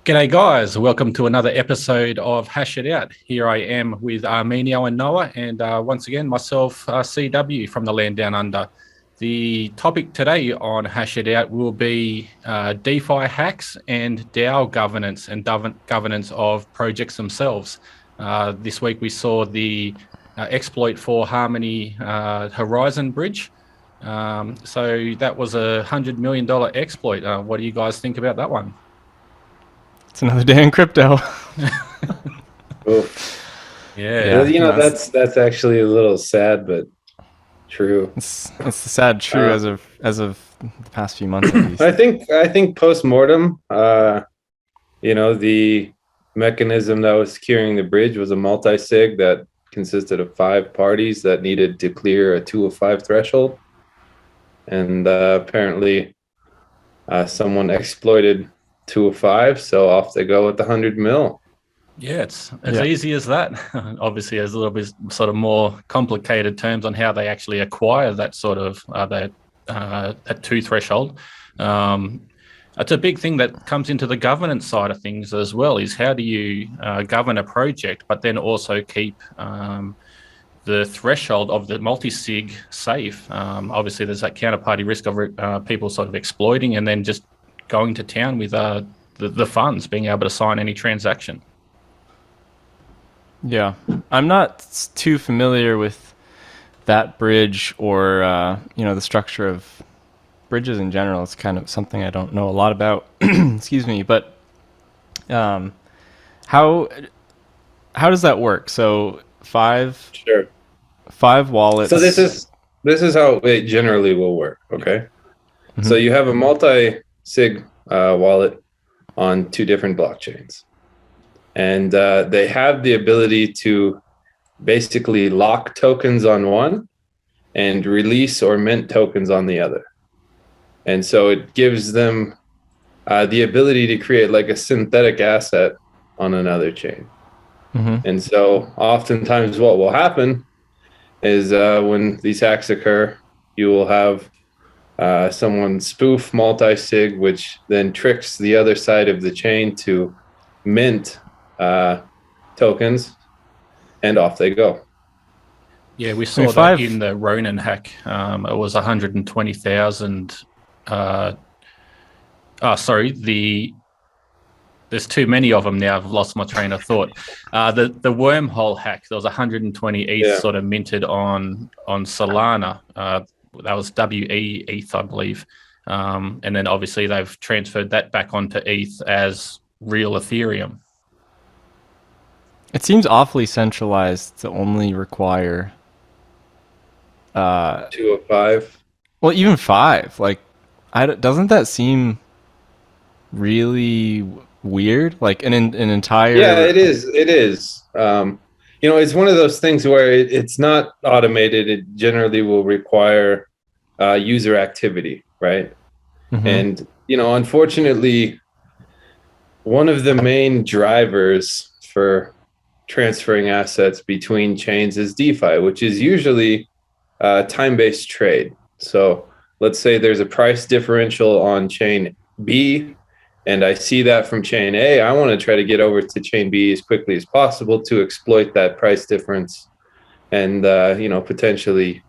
G'day guys, welcome to another episode of Hash It Out. Here I am with Armeanio and Noah, and once again myself, CW from the land down under. The topic today on Hash It Out will be DeFi hacks and DAO governance and governance of projects themselves. This week we saw the exploit for Harmony Horizon Bridge. So that was a $100 million exploit. What do you guys think about that one? It's another day in crypto. Yeah, that's actually a little sad, but true. It's the sad true as of the past few months at least. I think post-mortem, the mechanism that was securing the bridge was a multi-sig that consisted of 5 parties that needed to clear a 2 of 5 threshold, and apparently someone exploited 2 of 5, so off they go with the 100 mil. Yeah, it's as easy as that. Obviously, there's a little bit sort of more complicated terms on how they actually acquire that sort of that 2 threshold. It's a big thing that comes into the governance side of things as well. Is how do you govern a project, but then also keep the threshold of the multi-sig safe. Obviously, there's that counterparty risk of people sort of exploiting and then just going to town with the funds, being able to sign any transaction. Yeah, I'm not too familiar with that bridge or the structure of bridges in general. It's kind of something I don't know a lot about. Excuse me, but how does that work? So 5 wallets. So this is how it generally will work. Okay, So you have a multi-sig wallet on 2 different blockchains, and they have the ability to basically lock tokens on one and release or mint tokens on the other. And so it gives them the ability to create like a synthetic asset on another chain. And so oftentimes what will happen is when these hacks occur, you will have someone spoof multi-sig, which then tricks the other side of the chain to mint tokens, and off they go. Yeah, we saw that in the Ronin hack. It was 120,000. There's too many of them now. I've lost my train of thought. The wormhole hack, there was 120 ETH sort of minted on Solana. That was WE ETH, I believe. And then obviously they've transferred that back onto ETH as real Ethereum. It seems awfully centralized to only require 2 of 5. Well, even 5. Like, doesn't that seem really weird? Like an entire. Yeah, it is. It is. It's one of those things where it's not automated. It generally will require user activity, right? And unfortunately, one of the main drivers for transferring assets between chains is DeFi, which is usually time-based trade. So let's say there's a price differential on chain B, and I see that from chain A. I want to try to get over to chain B as quickly as possible to exploit that price difference. And, potentially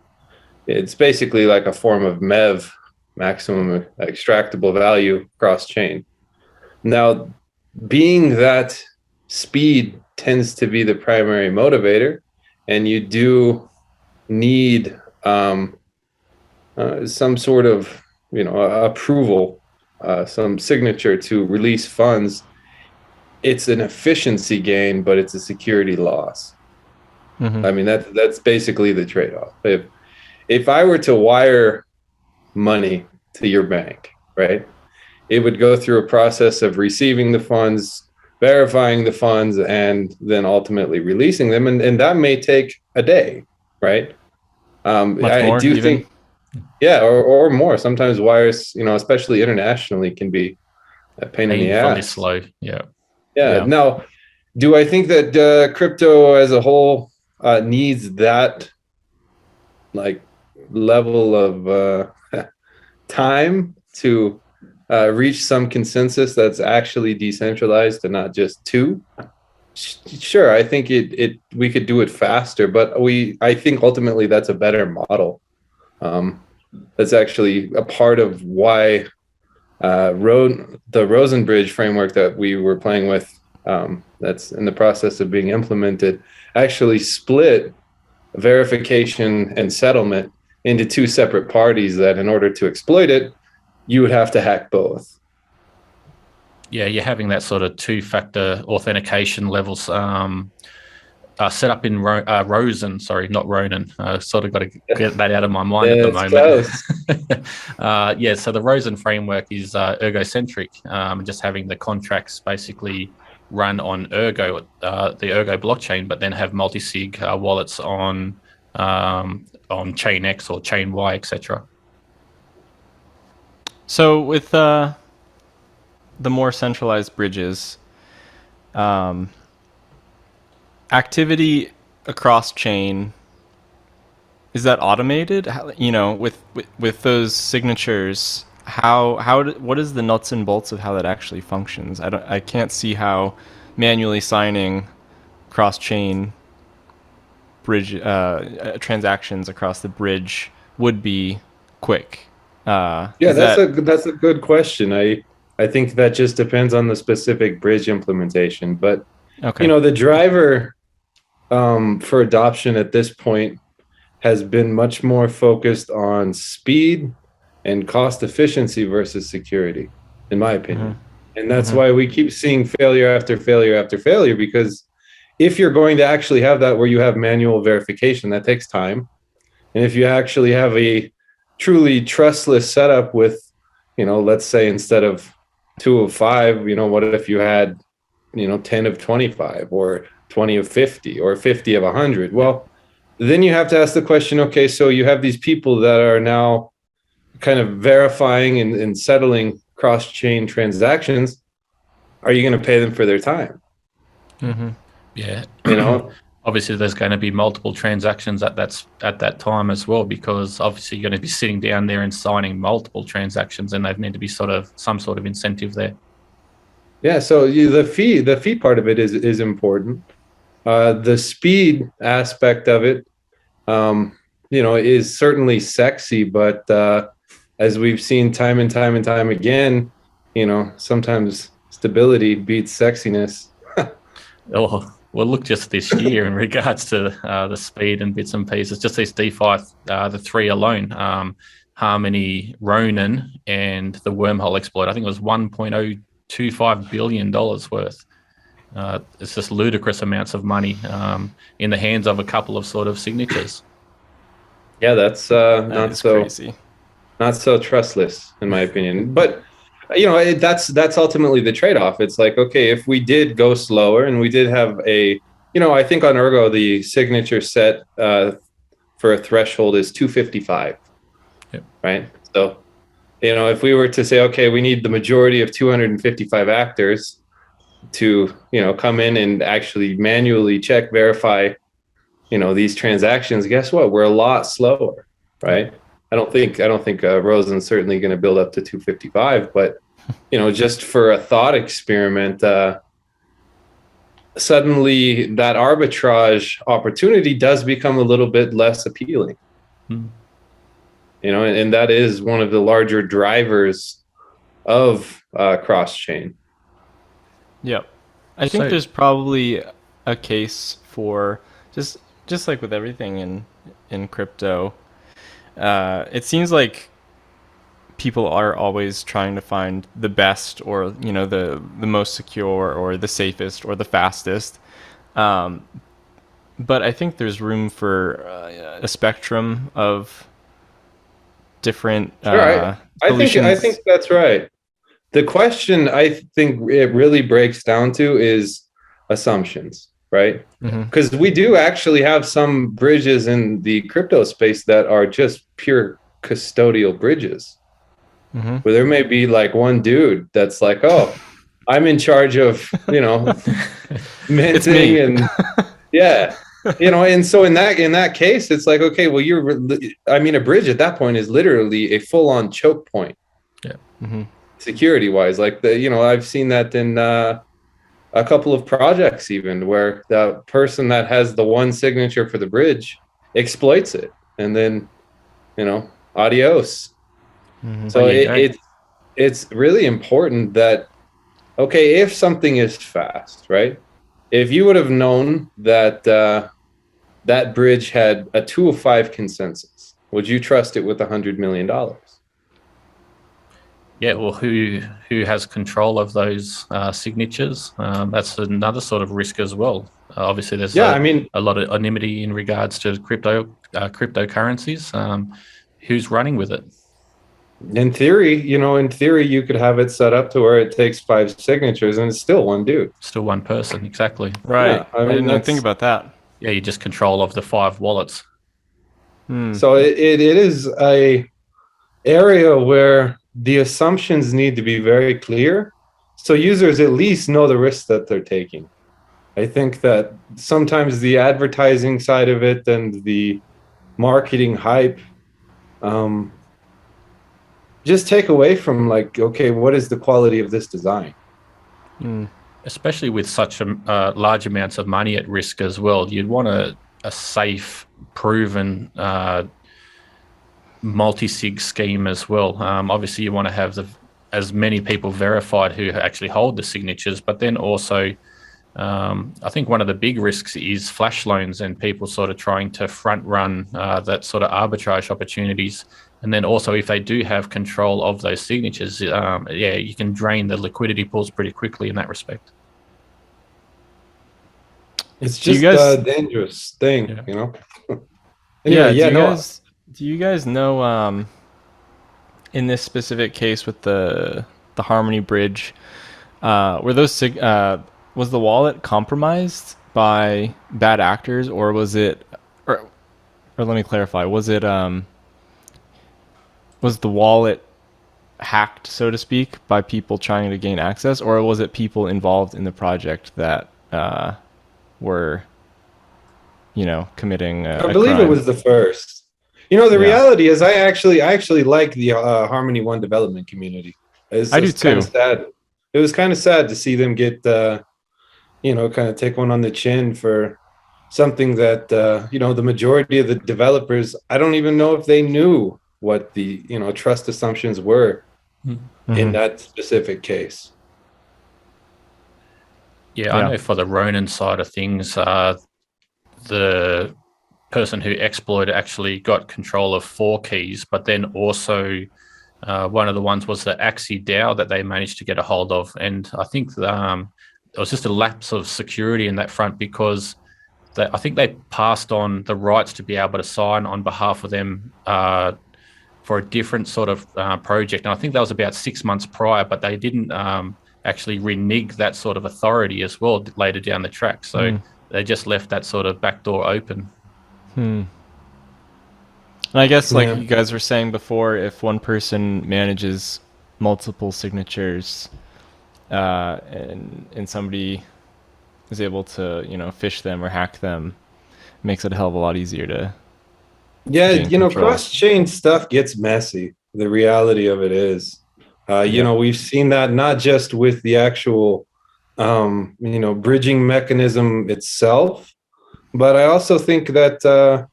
it's basically like a form of MEV, maximum extractable value cross chain. Now, being that speed tends to be the primary motivator, and you do need some sort of, approval, some signature to release funds. It's an efficiency gain, but it's a security loss. I mean, that's basically the trade-off. If I were to wire money to your bank, right, it would go through a process of receiving the funds, verifying the funds, and then ultimately releasing them, and that may take a day, right? I do think, or more. Sometimes wires, especially internationally, can be a pain in the ass. Slow. Yeah. Now, do I think that crypto as a whole needs that like level of time to reach some consensus that's actually decentralized and not just two, sure, I think we could do it faster, but I think ultimately that's a better model. That's actually a part of why the Rosen Bridge framework that we were playing with, that's in the process of being implemented, actually split verification and settlement into two separate parties that in order to exploit it, you would have to hack both. Yeah, you're having that sort of two-factor authentication levels set up in Rosen, sorry, not Ronin. Sort of got to get that out of my mind at the moment. Yeah, so the Rosen framework is ergocentric, just having the contracts basically run on Ergo, the Ergo blockchain, but then have multi-sig wallets on chain X or chain Y, etc. So with the more centralized bridges, activity across chain, is that automated? How, with those signatures, what is the nuts and bolts of how that actually functions? I can't see how manually signing cross chain bridge transactions across the bridge would be quick. That's a good question. I think that just depends on the specific bridge implementation, but okay. The driver for adoption at this point has been much more focused on speed and cost efficiency versus security, in my opinion. Mm-hmm. And that's why we keep seeing failure after failure after failure, because if you're going to actually have that where you have manual verification, that takes time. And if you actually have a truly trustless setup with, let's say instead of 2 of 5, what if you had 10 of 25 or 20 of 50 or 50 of 100? Well, then you have to ask the question, okay, so you have these people that are now kind of verifying and settling cross-chain transactions. Are you going to pay them for their time? Mm-hmm. Yeah. Obviously there's going to be multiple transactions at that time as well, because obviously you're going to be sitting down there and signing multiple transactions, and there'd need to be some sort of incentive there. Yeah, so the fee part of it is important. The speed aspect of it, is certainly sexy, but as we've seen time and time and time again, sometimes stability beats sexiness. Well, look just this year in regards to the speed and bits and pieces, just these DeFi, the three alone, Harmony, Ronin, and the wormhole exploit. I think it was $1.025 billion worth. It's just ludicrous amounts of money in the hands of a couple of sort of signatures. Yeah, that's not so crazy. Not so trustless, in my opinion. But that's ultimately the trade-off. It's like, okay, if we did go slower and we did have I think on Ergo the signature set for a threshold is 255. Yep. Right? So if we were to say, okay, we need the majority of 255 actors to come in and actually manually check, verify these transactions, guess what, we're a lot slower, right? I don't think Rosen's certainly going to build up to 255, but just for a thought experiment, suddenly that arbitrage opportunity does become a little bit less appealing. And that is one of the larger drivers of cross-chain. Yep. I think there's probably a case for just like with everything in crypto, it seems like people are always trying to find the best or the most secure or the safest or the fastest. But I think there's room for a spectrum of different solutions. I think that's right. The question I think it really breaks down to is assumptions, right? Because we do actually have some bridges in the crypto space that are just pure custodial bridges, where there may be like one dude that's like, oh, I'm in charge of minting and and so in that case it's like, okay, well a bridge at that point is literally a full-on choke point. security wise. Like I've seen that in a couple of projects even where the person that has the one signature for the bridge exploits it, and then adios. So it's really important that, okay, if something is fast, right? If you would have known that that bridge had a 2 of 5 consensus, would you trust it with $100 million? Yeah, well, who has control of those signatures? That's another sort of risk as well. Obviously, there's a lot of anonymity in regards to cryptocurrencies. Who's running with it? In theory, you could have it set up to where it takes 5 signatures and it's still one dude. Still one person, exactly. Right. Yeah, I didn't even think about that. Yeah, you just control of the 5 wallets. So it is a area where the assumptions need to be very clear, so users at least know the risks that they're taking. I think that sometimes the advertising side of it and the marketing hype just take away from, like, okay, what is the quality of this design? Especially with such large amounts of money at risk as well. You'd want a safe, proven multi-sig scheme as well. Obviously, you want to have as many people verified who actually hold the signatures, but then also I think one of the big risks is flash loans and people sort of trying to front run that sort of arbitrage opportunities. And then also, if they do have control of those signatures, you can drain the liquidity pools pretty quickly in that respect. It's just a dangerous thing, Anyway, do you guys know, in this specific case with the Harmony bridge, were those was the wallet compromised by bad actors, or was it, or let me clarify, was it was the wallet hacked, so to speak, by people trying to gain access, or was it people involved in the project that were committing I believe crime? It was the first. The reality is I actually like the Harmony One development community. I do too. Sad. It was kind of sad to see them get kind of take one on the chin for something that the majority of the developers, I don't even know if they knew what the trust assumptions were in that specific case. Yeah, I know for the Ronin side of things, the person who exploited actually got control of 4 keys, but then also one of the ones was the Axie DAO that they managed to get a hold of. And I think it was just a lapse of security in that front, because I think they passed on the rights to be able to sign on behalf of them for a different sort of project. And I think that was about 6 months prior, but they didn't actually renege that sort of authority as well later down the track. So they just left that sort of back door open. And I guess, like you guys were saying before, if one person manages multiple signatures and somebody is able to, phish them or hack them, it makes it a hell of a lot easier to cross-chain stuff gets messy. The reality of it is, we've seen that not just with the actual, bridging mechanism itself, but I also think that,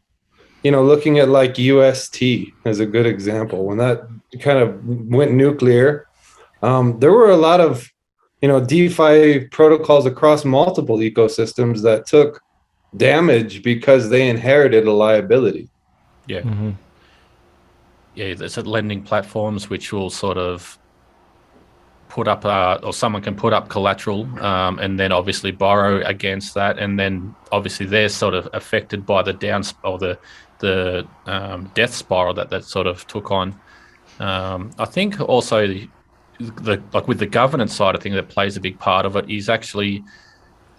looking at like UST as a good example, when that kind of went nuclear, there were a lot of, DeFi protocols across multiple ecosystems that took damage because they inherited a liability. Yeah. Yeah, there's lending platforms which will sort of put up, or someone can put up collateral and then obviously borrow against that. And then obviously they're sort of affected by the the death spiral that sort of took on. I think also with the governance side of things that plays a big part of it is actually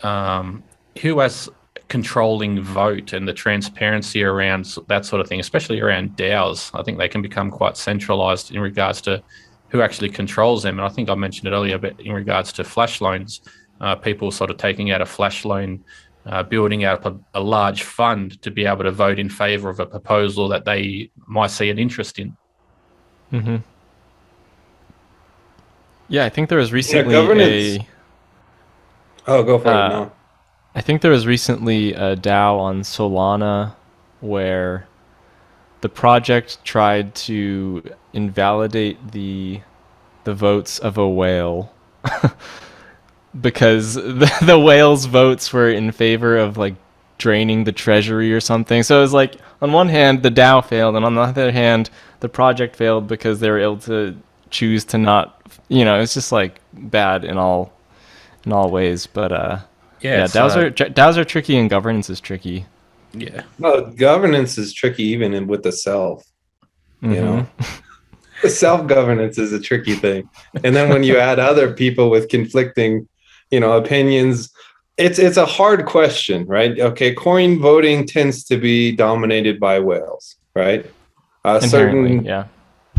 who has controlling vote and the transparency around that sort of thing, especially around DAOs. I think they can become quite centralized in regards to who actually controls them. And I think I mentioned it earlier, but in regards to flash loans, people sort of taking out a flash loan, building out a large fund to be able to vote in favor of a proposal that they might see an interest in. Yeah, I think there was recently governance. Oh, go for it. uh, No. I think there was recently a DAO on Solana where the project tried to invalidate the votes of a whale because the whale's votes were in favor of like draining the treasury or something. So it was like on one hand the DAO failed, and on the other hand the project failed because they were able to choose to not. It's just like bad in all ways. But Yeah, yeah, it's DAOs are tricky and governance is tricky. yeah. Well, governance is tricky even with the self. You Mm-hmm. know, the self governance is a tricky thing, and then when you add other people with conflicting, opinions, it's a hard question, right? Okay, coin voting tends to be dominated by whales, right? Inherently, Certain, yeah.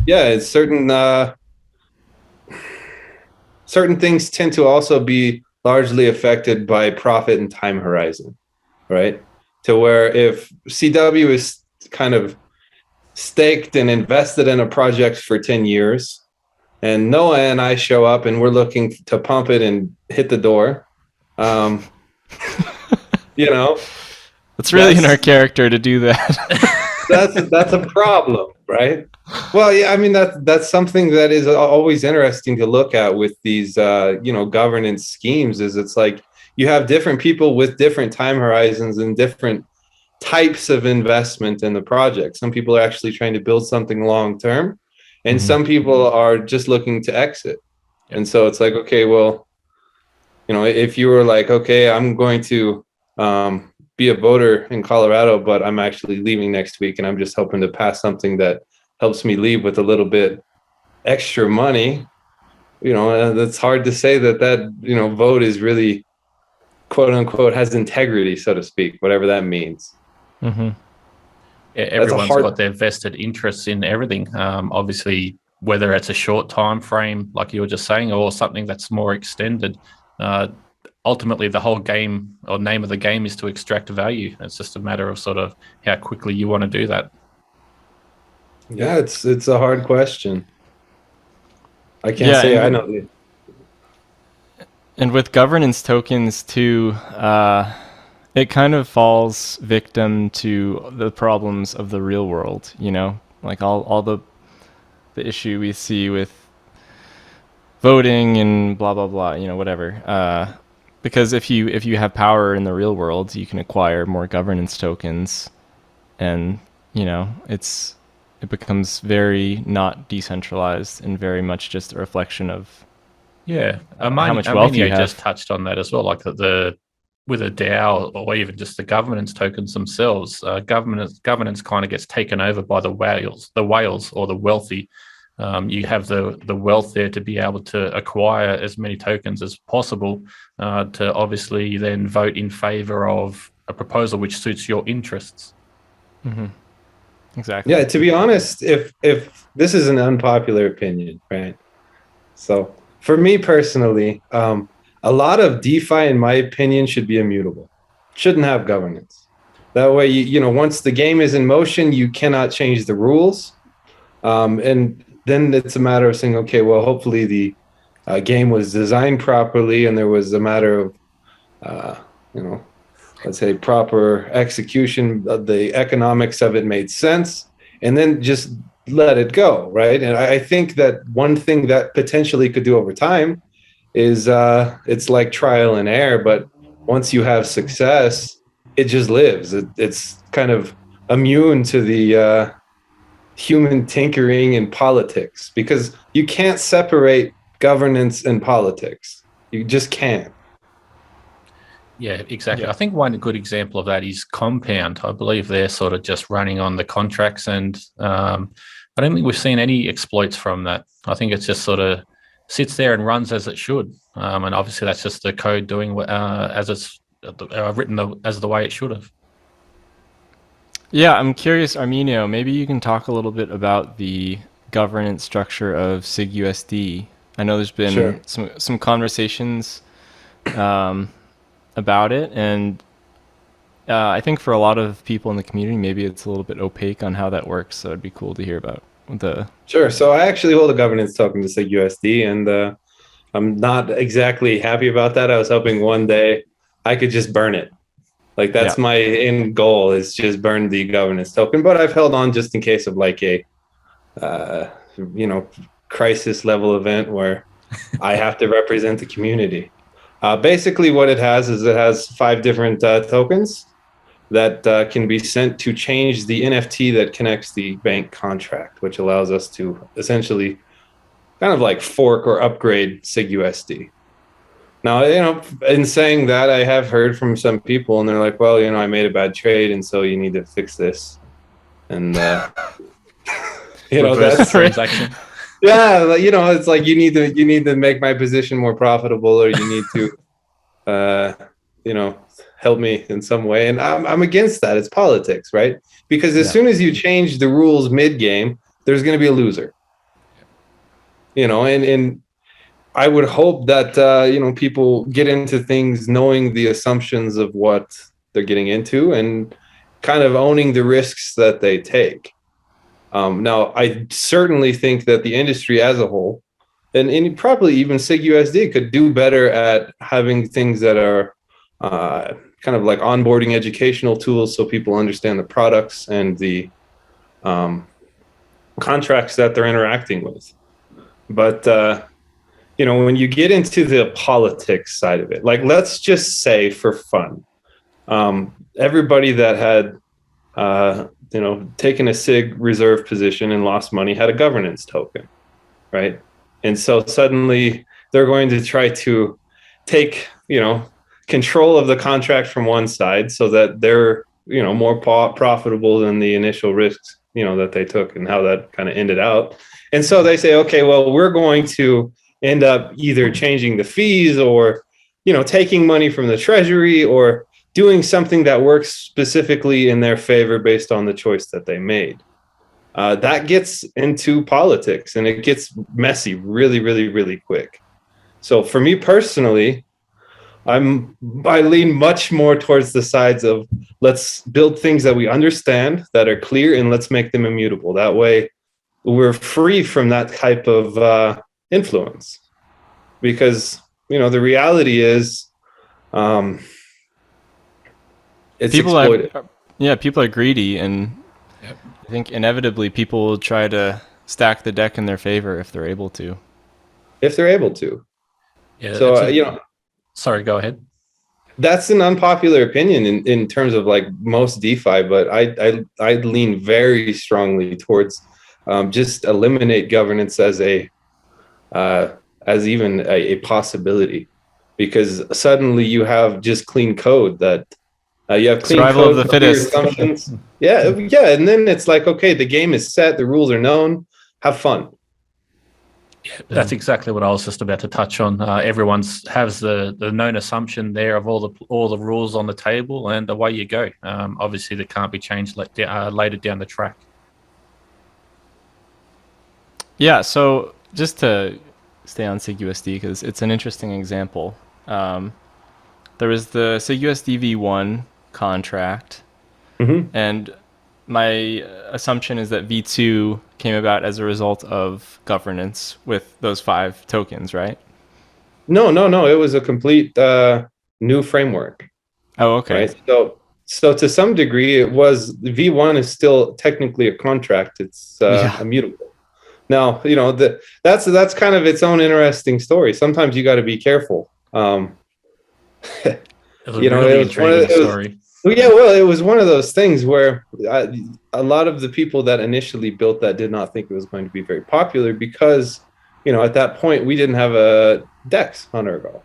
yeah, certain things tend to also be largely affected by profit and time horizon, right? To where if CW is kind of staked and invested in a project for 10 years, and Noah and I show up and we're looking to pump it and hit the door, um, you know, It's really in our that's character to do that. that's a problem, right? Well, yeah, I mean that's something that is always interesting to look at with these governance schemes. Is it's like you have different people with different time horizons and different types of investment in the project. Some people are actually trying to build something long term, and some people are just looking to exit. Yep. And so it's like, okay, well, if you were like, okay, I'm going to be a voter in Colorado, but I'm actually leaving next week, and I'm just hoping to pass something that helps me leave with a little bit extra money. That's hard to say that vote is really quote unquote has integrity, so to speak, whatever that means. Mm-hmm. Yeah, That's a everyone's hard. got their vested interests in everything. Obviously, whether it's a short time frame, like you were just saying, or something that's more extended. Ultimately, the whole game or name of the game is to extract value. It's just a matter of sort of how quickly you want to do that. Yeah, it's a hard question. I can't Yeah, say I know. and with governance tokens too, it kind of falls victim to the problems of the real world. Like all the issue we see with voting and blah blah blah. Whatever. Because if you have power in the real world, you can acquire more governance tokens, and it becomes very not decentralized and very much just a reflection of Yeah, how much wealth you Armenio have. just touched on that as well, like with a DAO or even just the governance tokens themselves. Governance kind of gets taken over by the whales or the wealthy. You have the wealth there to be able to acquire as many tokens as possible to obviously then vote in favor of a proposal which suits your interests. Mm-hmm. Exactly. Yeah, to be honest, if this is an unpopular opinion, right? So for me personally, a lot of DeFi, in my opinion, should be immutable. Shouldn't have governance. That way, once the game is in motion, you cannot change the rules. And then it's a matter of saying, okay, well, hopefully the game was designed properly, and there was a matter of, let's say, proper execution. The economics of it made sense, and then just let it go, right? And I think that one thing that potentially could do over time is it's like trial and error, but once you have success, it just lives. It's kind of immune to the human tinkering in politics, because you can't separate governance and politics. You just can't. Yeah, exactly. Yeah. I think one good example of that is Compound. I believe they're sort of just running on the contracts, and I don't think we've seen any exploits from that. I think it's just sort of sits there and runs as it should, and obviously that's just the code doing as it's written as the way it should have. Yeah, I'm curious, Armenio, maybe you can talk a little bit about the governance structure of SigUSD. I know there's been Sure. some conversations about it, and I think for a lot of people in the community, maybe it's a little bit opaque on how that works. So it'd be cool to hear about the. Sure. So I actually hold a governance token to SigUSD, and I'm not exactly happy about that. I was hoping one day I could just burn it. Like that's my end goal, is just burn the governance token. But I've held on just in case of like a, crisis level event where I have to represent the community. Basically, what it has is it has 5 different tokens that can be sent to change the NFT that connects the bank contract, which allows us to essentially kind of like fork or upgrade SigUSD. Now, in saying that, I have heard from some people, and they're like, well, I made a bad trade, and so you need to fix this. And, reverse that's transaction. Yeah, it's like you need to make my position more profitable, or you need to, help me in some way. And I'm against that. It's politics, right? Because as soon as you change the rules mid-game, there's going to be a loser. And I would hope that people get into things knowing the assumptions of what they're getting into and kind of owning the risks that they take. Now, I certainly think that the industry as a whole, and probably even SigUSD, could do better at having things that are kind of like onboarding educational tools, so people understand the products and the contracts that they're interacting with. But when you get into the politics side of it, like let's just say for fun, everybody that had taken a SIG reserve position and lost money had a governance token, right? And so suddenly they're going to try to take control of the contract from one side, so that they're more profitable than the initial risks that they took, and how that kind of ended out. And so they say, okay, well, we're going to end up either changing the fees, or taking money from the treasury, or doing something that works specifically in their favor based on the choice that they made. That gets into politics, and it gets messy really, really, really quick. So for me personally, I lean much more towards the sides of, let's build things that we understand, that are clear, and let's make them immutable. That way we're free from that type of influence. Because, the reality is, it's exploited. People are greedy, and I think inevitably people will try to stack the deck in their favor if they're able to. Yeah. So, sorry, go ahead. That's an unpopular opinion in terms of like most DeFi, but I lean very strongly towards just eliminate governance as even a possibility, because suddenly you have just clean code that you have clean survival code of the fittest assumptions. yeah, and then it's like, okay, the game is set, the rules are known, have fun. That's exactly what I was just about to touch on. Everyone has the known assumption there of all the rules on the table, and away you go. Obviously, they can't be changed later down the track. Yeah, so just to stay on SigUSD, because it's an interesting example. There was the SigUSD V1 contract, and my assumption is that V2 came about as a result of governance with those 5 tokens, right? No. It was a complete new framework. Oh, okay. Right? So to some degree, it was V1 is still technically a contract. It's immutable. Now, that's kind of its own interesting story. Sometimes you got to be careful. It was a really intriguing story. Yeah, well, it was one of those things where a lot of the people that initially built that did not think it was going to be very popular, because, at that point we didn't have a DEX on Ergo.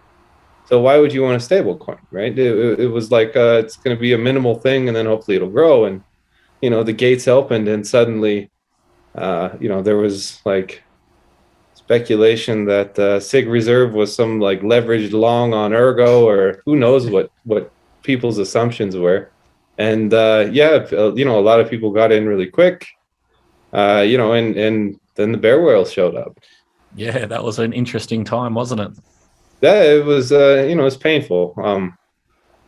So why would you want a stable coin, right? It was like it's going to be a minimal thing, and then hopefully it'll grow. And the gates opened, and suddenly there was like speculation that Sig Reserve was some like leveraged long on Ergo, or who knows what people's assumptions were. And a lot of people got in really quick, and then the bear whale showed up. Yeah, that was an interesting time, wasn't it? Yeah, it was it was painful,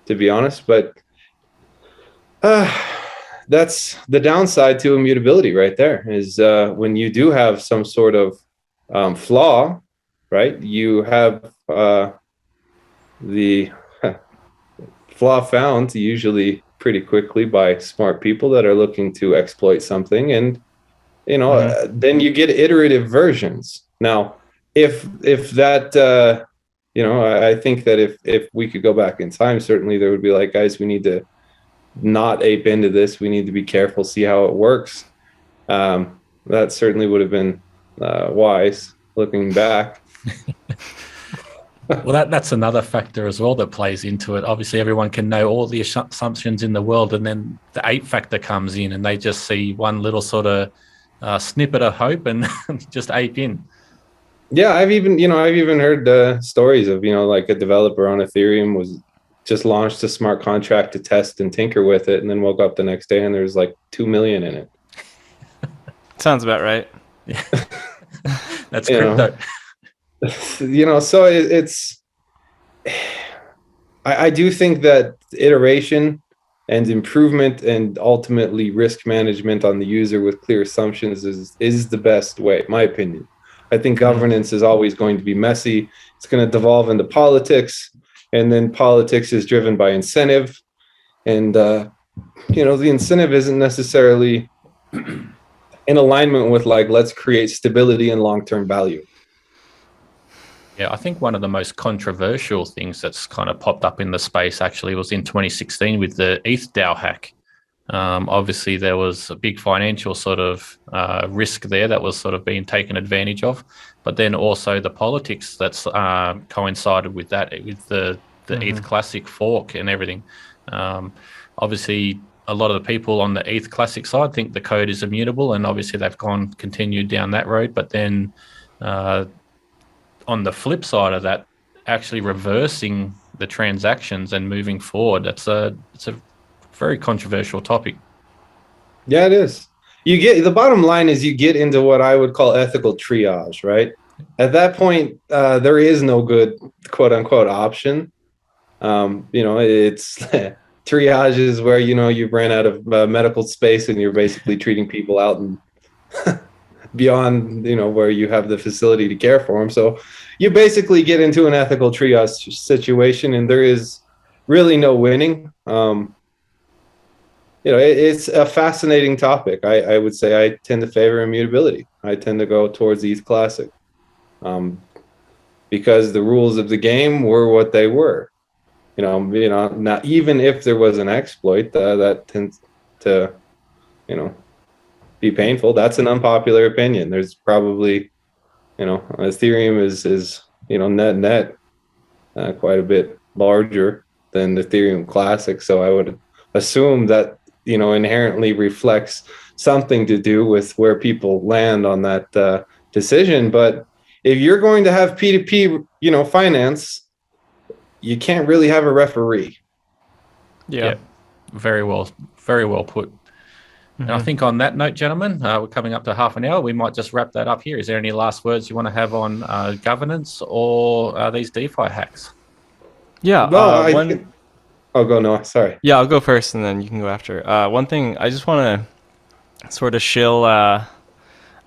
to be honest, but that's the downside to immutability right there, is when you do have some sort of flaw, right? You have the flaw found usually pretty quickly by smart people that are looking to exploit something, and then you get iterative versions. Now, if that I think that if we could go back in time, certainly there would be like, guys, we need to not ape into this. We need to be careful, see how it works. That certainly would have been wise looking back. Well, that's another factor as well that plays into it. Obviously, everyone can know all the assumptions in the world, and then the ape factor comes in, and they just see one little sort of snippet of hope and just ape in. Yeah, I've even heard stories of like a developer on Ethereum was just launched a smart contract to test and tinker with it, and then woke up the next day and there's like 2 million in it. Sounds about right. Yeah. That's crypto. So it's I do think that iteration and improvement and ultimately risk management on the user with clear assumptions is the best way, my opinion. I think governance is always going to be messy. It's going to devolve into politics, and then politics is driven by incentive, and the incentive isn't necessarily in alignment with like, let's create stability and long-term value. Yeah, I think one of the most controversial things that's kind of popped up in the space actually was in 2016 with the ETH DAO hack. Obviously, there was a big financial sort of risk there that was sort of being taken advantage of, but then also the politics that's coincided with that, with the ETH Classic fork and everything. Obviously, a lot of the people on the ETH Classic side think the code is immutable, and obviously they've continued down that road. But then on the flip side of that, actually reversing the transactions and moving forward, it's a very controversial topic. Yeah, it is. The bottom line is you get into what I would call ethical triage, right? At that point, there is no good quote unquote option. It's triage is where you ran out of medical space and you're basically treating people out and beyond where you have the facility to care for them. So you basically get into an ethical triage situation, and there is really no winning. It's a fascinating topic. I would say I tend to favor immutability. I tend to go towards ETH Classic because the rules of the game were what they were. Now even if there was an exploit, that tends to, be painful. That's an unpopular opinion. There's probably, Ethereum is net quite a bit larger than the Ethereum Classic. So I would assume that inherently reflects something to do with where people land on that decision. But if you're going to have P2P, finance, you can't really have a referee. Yeah. Very well put. And I think on that note, gentlemen, we're coming up to half an hour. We might just wrap that up here. Is there any last words you want to have on governance or these DeFi hacks? Yeah. Go Noah. Sorry. Yeah, I'll go first and then you can go after. One thing I just want to sort of shill.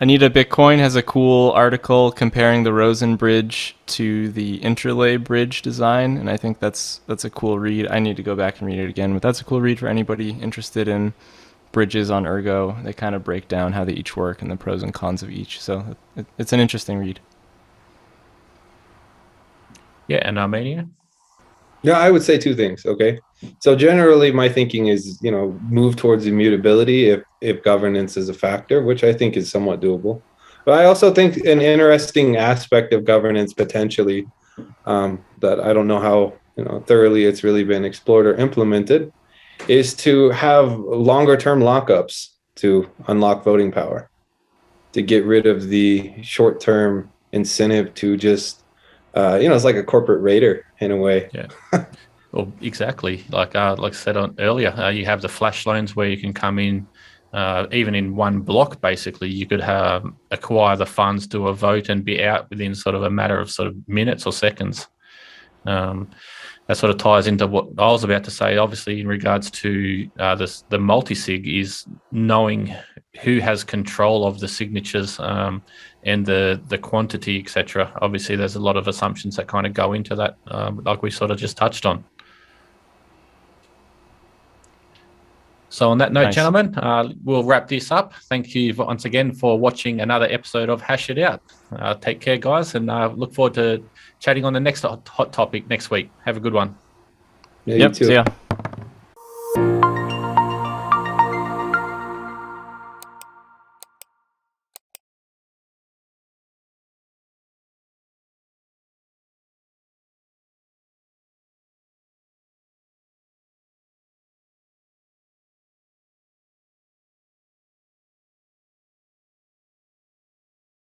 Anita Bitcoin has a cool article comparing the Rosen bridge to the Interlay bridge design, and I think that's a cool read. I need to go back and read it again, but that's a cool read for anybody interested in bridges on Ergo. They kind of break down how they each work and the pros and cons of each. So it's an interesting read. Yeah, and Armenia? Yeah, I would say two things. Okay. So generally my thinking is, move towards immutability if governance is a factor, which I think is somewhat doable. But I also think an interesting aspect of governance potentially that I don't know how thoroughly it's really been explored or implemented is to have longer term lockups to unlock voting power, to get rid of the short term incentive to just it's like a corporate raider in a way. Yeah. Well, exactly. Like I said earlier, you have the flash loans where you can come in, even in one block. Basically, you could acquire the funds, do a vote, and be out within sort of a matter of sort of minutes or seconds. that sort of ties into what I was about to say. Obviously, in regards to the multi-sig, is knowing who has control of the signatures and the quantity, etc. Obviously, there's a lot of assumptions that kind of go into that, like we sort of just touched on. So on that note, gentlemen, we'll wrap this up. Thank you once again for watching another episode of Hash It Out. Take care, guys, and look forward to chatting on the next hot topic next week. Have a good one. Yeah, you too. See ya.